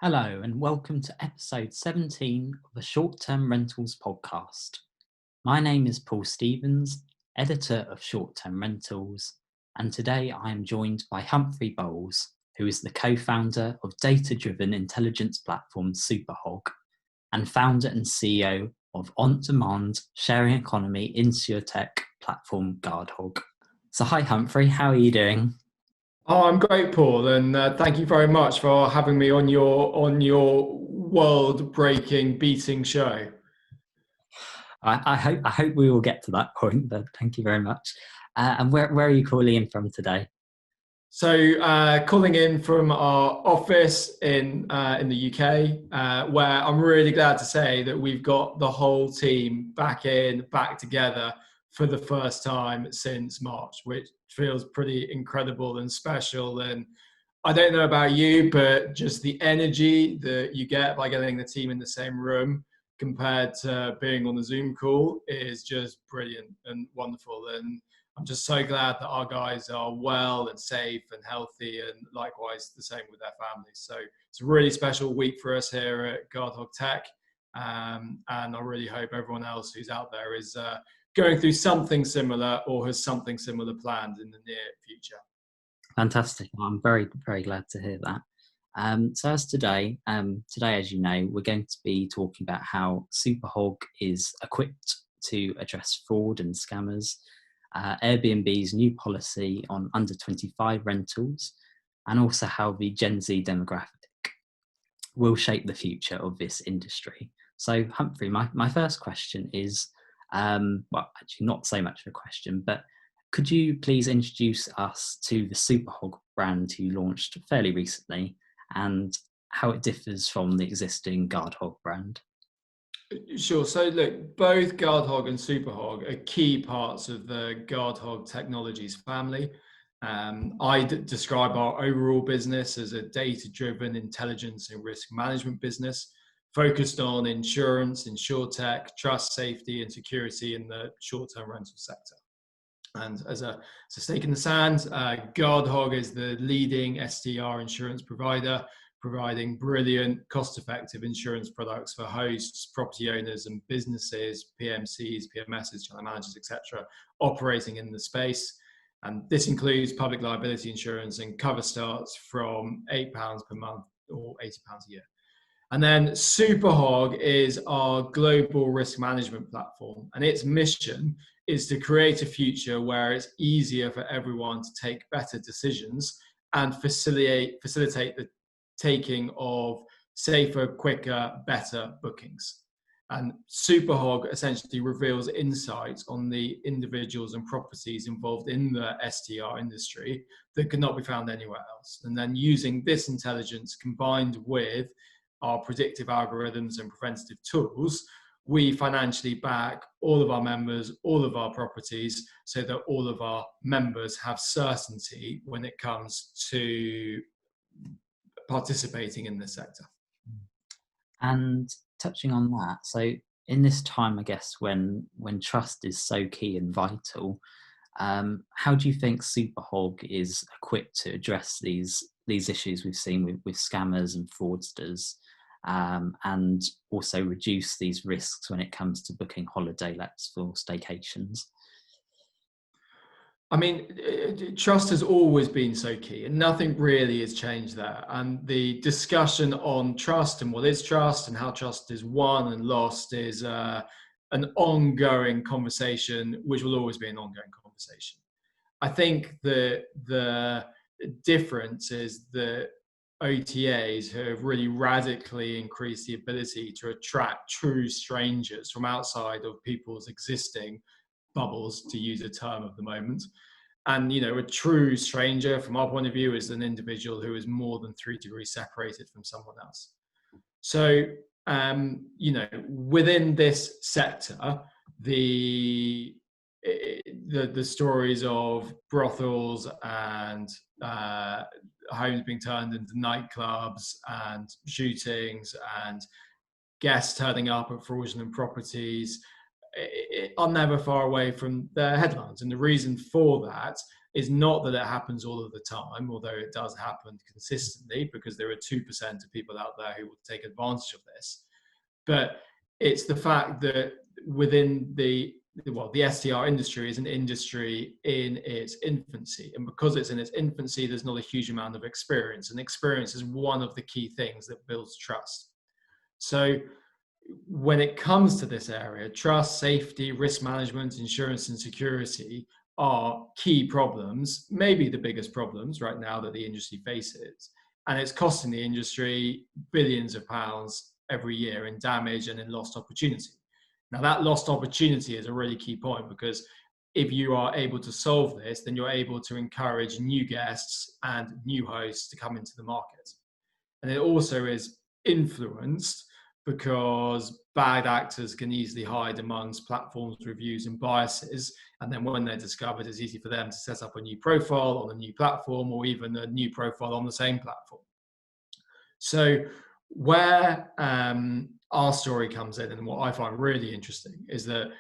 Hello, and welcome to episode 17 of the Short Term Rentals podcast. My name is Paul Stevens, editor of Short Term Rentals, and today I am joined by Humphrey Bowles, who is the co founder of data driven intelligence platform SUPERHOG and founder and CEO of on demand sharing economy insurtech platform GUARDHOG. So, hi Humphrey, how are you doing? Oh, I'm great, Paul, and thank you very much for having me on your world-breaking, beating show. I hope we will get to that point, but thank you very much. And where are you calling in from today? So, calling in from our office in the UK, where I'm really glad to say that we've got the whole team back together for the first time since March, which feels pretty incredible and special. And I don't know about you, but just the energy that you get by getting the team in the same room compared to being on the Zoom call is just brilliant and wonderful. And I'm just so glad that our guys are well and safe and healthy, and likewise the same with their families. So it's a really special week for us here at GUARDHOG Tech. And I really hope everyone else who's out there is going through something similar or has something similar planned in the near future. Fantastic. I'm very, very glad to hear that. So as today, as you know, we're going to be talking about how SuperHog is equipped to address fraud and scammers, Airbnb's new policy on under 25 rentals, and also how the Gen Z demographic will shape the future of this industry. So Humphrey, my first question is, well, actually not so much of a question, but could you please introduce us to the SuperHog brand you launched fairly recently and how it differs from the existing GUARDHOG brand? Sure. So look, both GUARDHOG and SuperHog are key parts of the GUARDHOG Technologies family. I describe our overall business as a data-driven intelligence and risk management business focused on insurance, insurtech, trust, safety, and security in the short-term rental sector. And as a stake in the sand, GUARDHOG is the leading STR insurance provider, providing brilliant, cost-effective insurance products for hosts, property owners, and businesses, PMCs, PMSs, channel managers, etc., operating in the space. And this includes public liability insurance, and cover starts from £8 per month or £80 a year. And then SuperHog is our global risk management platform, and its mission is to create a future where it's easier for everyone to take better decisions and facilitate the taking of safer, quicker, better bookings. And SuperHog essentially reveals insights on the individuals and properties involved in the STR industry that cannot be found anywhere else. And then using this intelligence combined with our predictive algorithms and preventative tools, we financially back all of our members, all of our properties, so that all of our members have certainty when it comes to participating in this sector. And touching on that, so in this time, I guess, when trust is so key and vital, how do you think SuperHog is equipped to address these issues we've seen with scammers and fraudsters, and also reduce these risks when it comes to booking holiday lets for staycations? I mean, trust has always been so key, and nothing really has changed there. And the discussion on trust and what is trust and how trust is won and lost is an ongoing conversation, which will always be an ongoing conversation. I think the difference is that OTAs have really radically increased the ability to attract true strangers from outside of people's existing bubbles, to use a term of the moment. And, you know, a true stranger from our point of view is an individual who is more than 3 degrees separated from someone else. So, you know, within this sector, the stories of brothels and homes being turned into nightclubs and shootings and guests turning up at fraudulent properties are never far away from the headlines. And the reason for that is not that it happens all of the time, although it does happen consistently, because there are 2% of people out there who will take advantage of this. But it's the fact that within the STR industry is an industry in its infancy. And because it's in its infancy, there's not a huge amount of experience. And experience is one of the key things that builds trust. So when it comes to this area, trust, safety, risk management, insurance, and security are key problems, maybe the biggest problems right now that the industry faces. And it's costing the industry billions of pounds every year in damage and in lost opportunity. Now, that lost opportunity is a really key point, because if you are able to solve this, then you're able to encourage new guests and new hosts to come into the market. And it also is influenced because bad actors can easily hide amongst platforms, reviews, and biases. And then when they're discovered, it's easy for them to set up a new profile on a new platform, or even a new profile on the same platform. So where our story comes in, and what I find really interesting, is that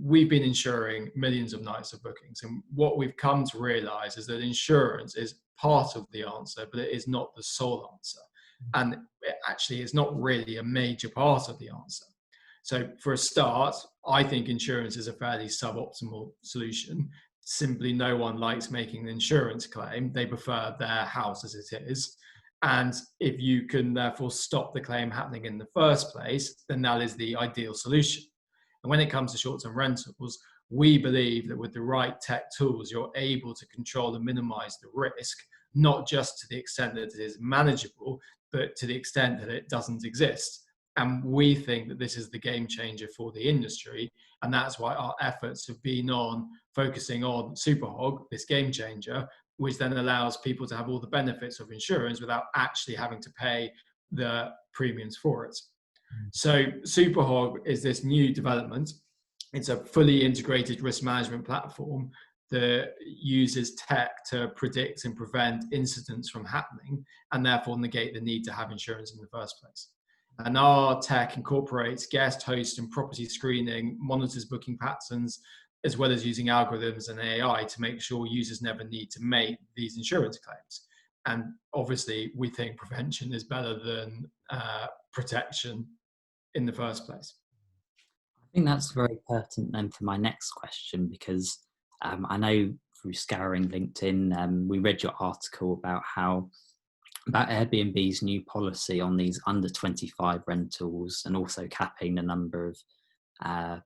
we've been insuring millions of nights of bookings, and what we've come to realize is that insurance is part of the answer, but it is not the sole answer, and it actually is not really a major part of the answer. So for a start, I think insurance is a fairly suboptimal solution. Simply, no one likes making an insurance claim. They prefer their house as it is. And if you can therefore stop the claim happening in the first place, then that is the ideal solution. And when it comes to short-term rentals, we believe that with the right tech tools, you're able to control and minimize the risk, not just to the extent that it is manageable, but to the extent that it doesn't exist. And we think that this is the game changer for the industry. And that's why our efforts have been on focusing on SuperHog, this game changer, which then allows people to have all the benefits of insurance without actually having to pay the premiums for it. So SuperHog is this new development. It's a fully integrated risk management platform that uses tech to predict and prevent incidents from happening, and therefore negate the need to have insurance in the first place. And our tech incorporates guest, host, and property screening, monitors booking patterns, as well as using algorithms and AI to make sure users never need to make these insurance claims. And obviously, we think prevention is better than protection in the first place. I think that's very pertinent then for my next question, because I know through scouring LinkedIn, we read your article about Airbnb's new policy on these under 25 rentals, and also capping the number of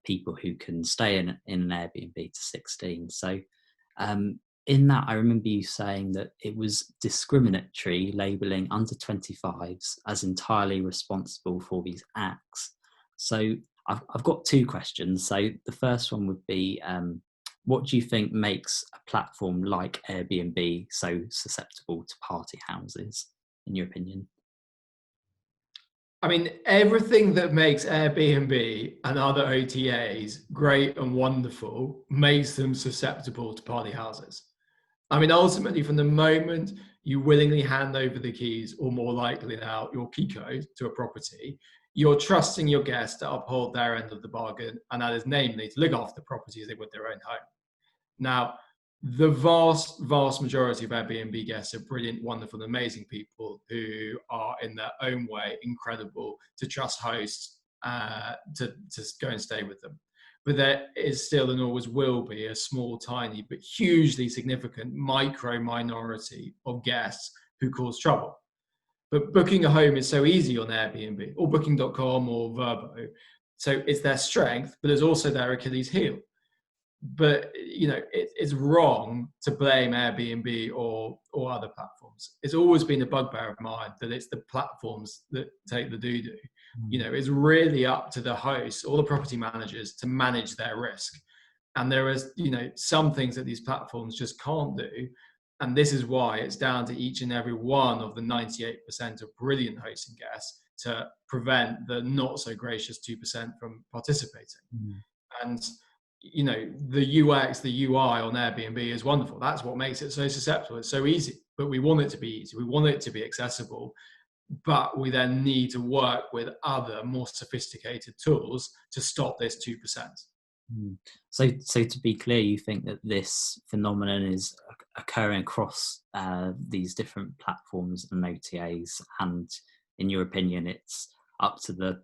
people who can stay in an Airbnb to 16. So in that, I remember you saying that it was discriminatory labelling under 25s as entirely responsible for these acts. So I've got two questions. So the first one would be, what do you think makes a platform like Airbnb so susceptible to party houses, in your opinion? I mean, everything that makes Airbnb and other OTAs great and wonderful makes them susceptible to party houses. I mean, ultimately, from the moment you willingly hand over the keys, or more likely now, your key code to a property, you're trusting your guests to uphold their end of the bargain, and that is namely to look after the property as they would their own home. Now, the vast majority of Airbnb guests are brilliant, wonderful, amazing people who are in their own way incredible to trust hosts to go and stay with them. But there is still, and always will be, a small, tiny, but hugely significant micro minority of guests who cause trouble. But booking a home is so easy on Airbnb or Booking.com or Vrbo. So it's their strength, but it's also their Achilles heel. But it's wrong to blame Airbnb or other platforms. It's always been a bugbear of mine that it's the platforms that take the doo-doo. It's really up to the hosts or the property managers to manage their risk. And there is, some things that these platforms just can't do. And this is why it's down to each and every one of the 98% of brilliant hosting guests to prevent the not so gracious 2% from participating. And the UX, the UI on Airbnb is wonderful. That's what makes it so susceptible. It's so easy, but we want it to be easy. We want it to be accessible, but we then need to work with other more sophisticated tools to stop this 2%. Mm. So to be clear, you think that this phenomenon is occurring across these different platforms and OTAs, and in your opinion, it's up to the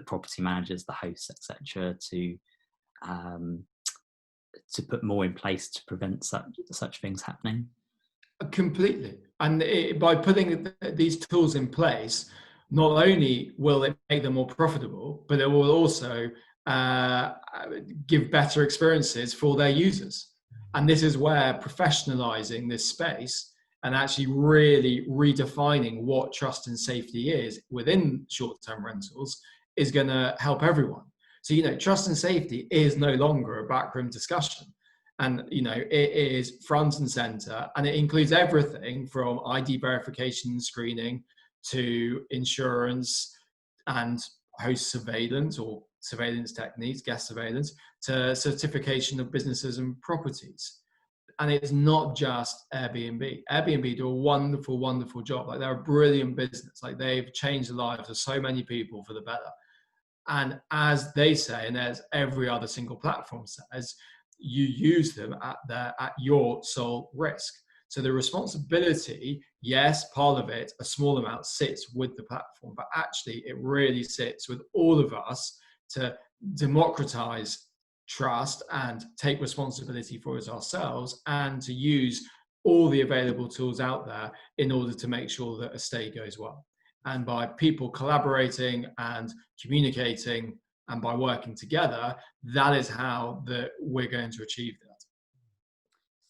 property managers, the hosts, etc., um, to put more in place to prevent such things happening? Completely. And by putting these tools in place, not only will it make them more profitable, but it will also uh, give better experiences for their users. And this is where professionalizing this space and actually really redefining what trust and safety is within short-term rentals is going to help everyone. So, trust and safety is no longer a backroom discussion. And it is front and center, and it includes everything from ID verification and screening to insurance and host surveillance or surveillance techniques, guest surveillance, to certification of businesses and properties. And it's not just Airbnb. Airbnb do a wonderful, wonderful job. Like, they're a brilliant business. Like, they've changed the lives of so many people for the better. And as they say, and as every other single platform says, you use them at your sole risk. So the responsibility, yes, part of it, a small amount, sits with the platform, but actually it really sits with all of us to democratize trust and take responsibility for it ourselves, and to use all the available tools out there in order to make sure that a stay goes well. And by people collaborating and communicating and by working together, that is how we're going to achieve that.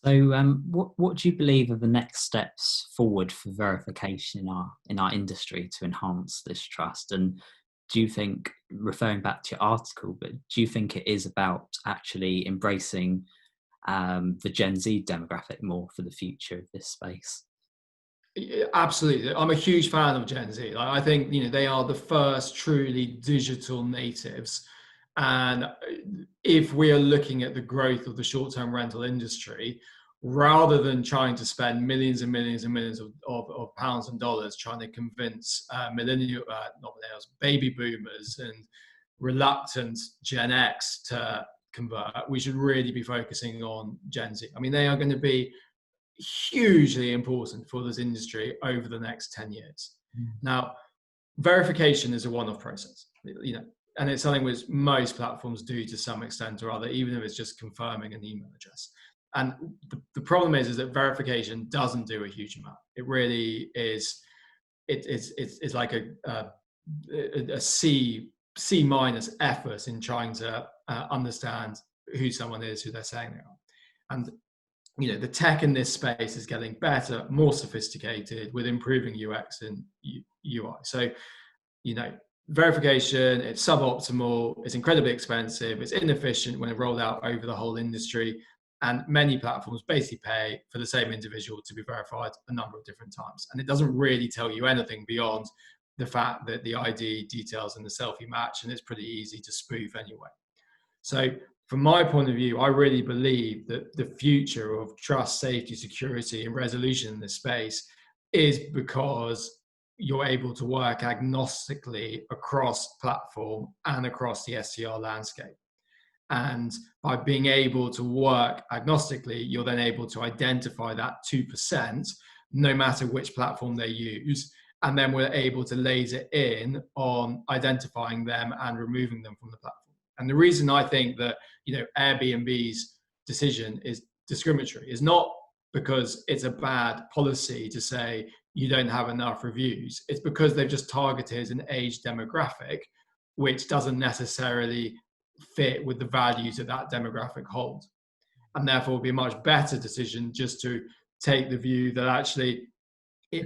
So, what do you believe are the next steps forward for verification in our industry to enhance this trust? And do you think, referring back to your article, but do you think it is about actually embracing the Gen Z demographic more for the future of this space? Absolutely. I'm a huge fan of Gen Z. Like, I think, they are the first truly digital natives. And if we are looking at the growth of the short-term rental industry, rather than trying to spend millions and millions and millions of pounds and dollars trying to convince not millennials, baby boomers and reluctant Gen X to convert, we should really be focusing on Gen Z. I mean, they are going to be hugely important for this industry over the next 10 years. Now, verification is a one-off process, and it's something which most platforms do to some extent or other, even if it's just confirming an email address. And the problem is that verification doesn't do a huge amount. It really is, it's like a C minus effort in trying to understand who someone is, who they're saying they are. And the tech in this space is getting better, more sophisticated, with improving UX and UI. So, verification, it's suboptimal, it's incredibly expensive, it's inefficient when it rolled out over the whole industry. And many platforms basically pay for the same individual to be verified a number of different times. And it doesn't really tell you anything beyond the fact that the ID details and the selfie match, and it's pretty easy to spoof anyway. So, from my point of view, I really believe that the future of trust, safety, security, and resolution in this space is because you're able to work agnostically across platform and across the STR landscape. And by being able to work agnostically, you're then able to identify that 2%, no matter which platform they use. And then we're able to laser in on identifying them and removing them from the platform. And the reason I think that, Airbnb's decision is discriminatory is not because it's a bad policy to say you don't have enough reviews. It's because they've just targeted an age demographic, which doesn't necessarily fit with the values that that demographic holds. And therefore, it would be a much better decision just to take the view that actually,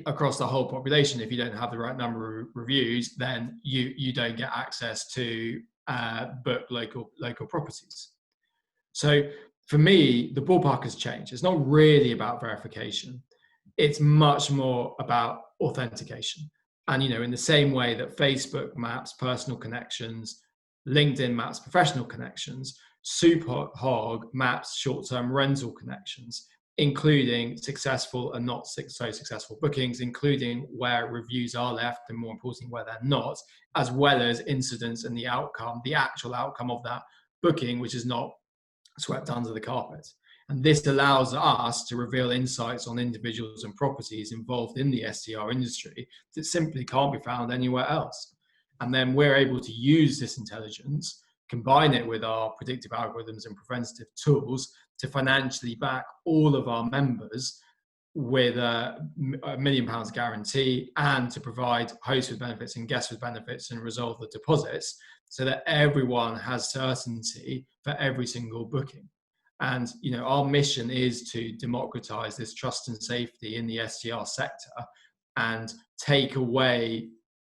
across the whole population, if you don't have the right number of reviews, then you don't get access to book local properties. So for me, the ballpark has changed. It's not really about verification. It's much more about authentication. And, in the same way that Facebook maps personal connections, LinkedIn maps professional connections, SUPERHOG maps short-term rental connections, including successful and not so successful bookings, including where reviews are left and, more importantly, where they're not, as well as incidents and the outcome, the actual outcome of that booking which is not swept under the carpet. And this allows us to reveal insights on individuals and properties involved in the STR industry that simply can't be found anywhere else. And then we're able to use this intelligence, combine it with our predictive algorithms and preventative tools to financially back all of our members with £1 million guarantee, and to provide hosts with benefits and guests with benefits and resolve the deposits, so that everyone has certainty for every single booking. And our mission is to democratize this trust and safety in the STR sector and take away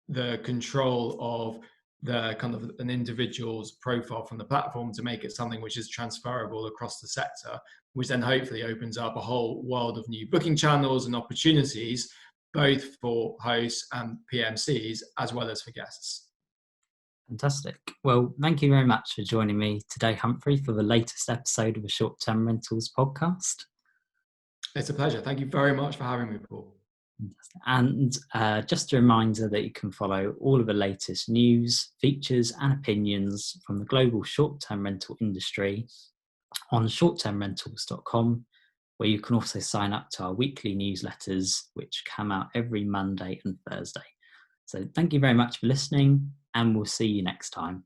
the control of the kind of an individual's profile from the platform to make it something which is transferable across the sector, which then hopefully opens up a whole world of new booking channels and opportunities, both for hosts and PMCs as well as for guests. Fantastic. Well, thank you very much for joining me today, Humphrey, for the latest episode of the Short Term Rentals podcast. It's a pleasure. Thank you very much for having me, Paul. And just a reminder that you can follow all of the latest news, features and opinions from the global short-term rental industry on ShortTermRentalz.com, where you can also sign up to our weekly newsletters, which come out every Monday and Thursday. So thank you very much for listening, and we'll see you next time.